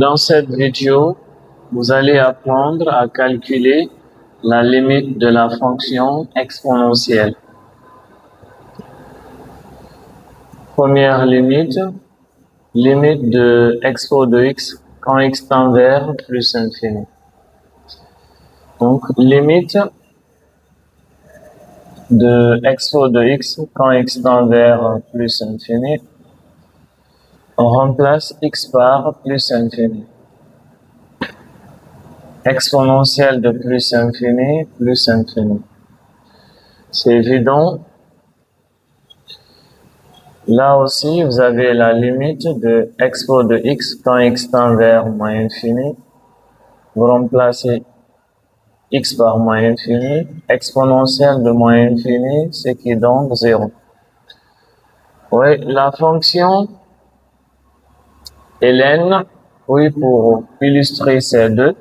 Dans cette vidéo, vous allez apprendre à calculer la limite de la fonction exponentielle. Première limite, limite de expo de x quand x tend vers plus infini. Donc, limite de expo de x quand x tend vers plus infini. On remplace x par plus infini. Exponentielle de plus infini, plus infini. C'est évident. Là aussi, vous avez la limite de expo de x quand x tend vers moins infini. Vous remplacez x par moins infini. Exponentielle de moins infini, ce qui donne 0. Oui, la fonction ln, oui, pour illustrer ces deux,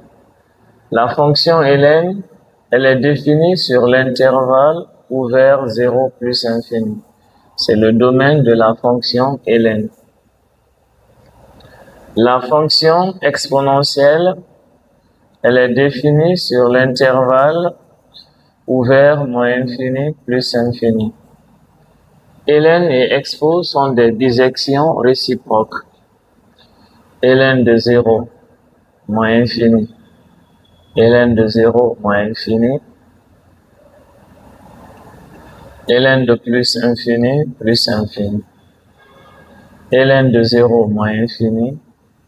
la fonction ln, elle est définie sur l'intervalle ouvert 0 plus infini. C'est le domaine de la fonction ln. La fonction exponentielle, elle est définie sur l'intervalle ouvert moins infini plus infini. ln et expo sont des disjections réciproques. ln de 0 moins infini. ln de 0 moins infini. ln de plus infini, plus infini. ln de 0 moins infini.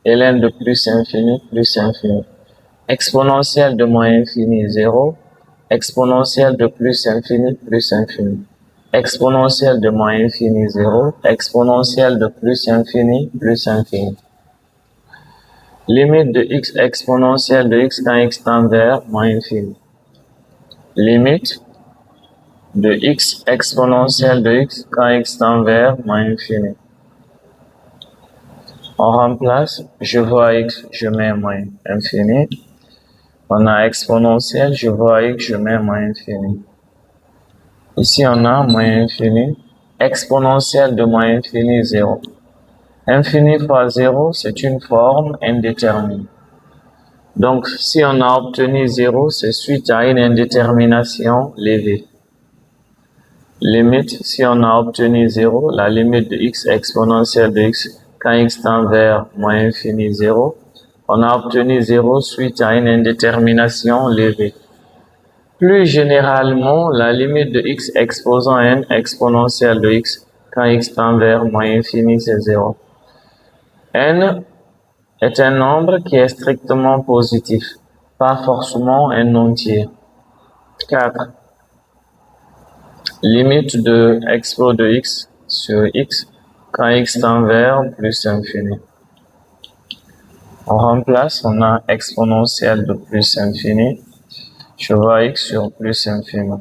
ln de plus infini, plus infini. Exponentielle de moins infini, 0. Exponentielle de plus infini, plus infini. Exponentielle de moins infini, 0. Exponentielle de plus infini, plus infini. Limite de x exponentielle de x quand x tend vers moins infini. Limite de x exponentielle de x quand x tend vers moins infini. On remplace, je vois x, je mets moins infini. On a exponentielle, je vois x, je mets moins infini. Ici, on a moins infini. Exponentielle de moins infini, 0. Infini fois 0, c'est une forme indéterminée. Donc, si on a obtenu 0, c'est suite à une indétermination levée. Limite, si on a obtenu 0, la limite de x exponentielle de x quand x tend vers moins infini, 0, on a obtenu 0 suite à une indétermination levée. Plus généralement, la limite de x exposant n exponentielle de x quand x tend vers moins infini, c'est 0. N est un nombre qui est strictement positif, pas forcément un entier. 4. Limite de expo de x sur x quand x tend vers plus infini. On remplace, on a exponentielle de plus infini. Je vois x sur plus infini.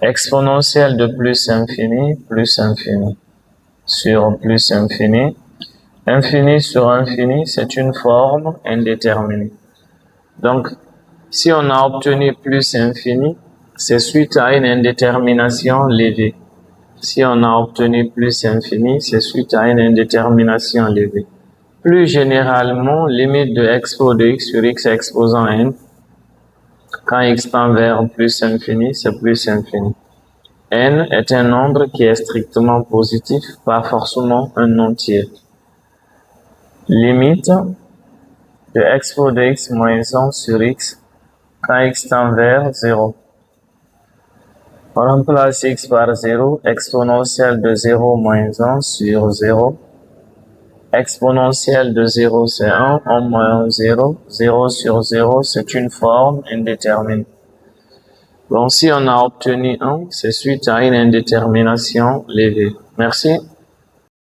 Exponentielle de plus infini sur plus infini. Infini sur infini, c'est une forme indéterminée. Donc, si on a obtenu plus infini, c'est suite à une indétermination levée. Si on a obtenu plus infini, c'est suite à une indétermination levée. Plus généralement, limite de expo de x sur x exposant n, quand x tend vers plus infini, c'est plus infini. N est un nombre qui est strictement positif, pas forcément un entier. Limite de expo de x moins 1 sur x quand x tend vers 0. On remplace x par 0, exponentielle de 0 moins 1 sur 0. Exponentielle de 0, c'est 1, 1 moins 0. 0 sur 0, c'est une forme indéterminée. Donc, si on a obtenu 1, c'est suite à une indétermination levée. Merci.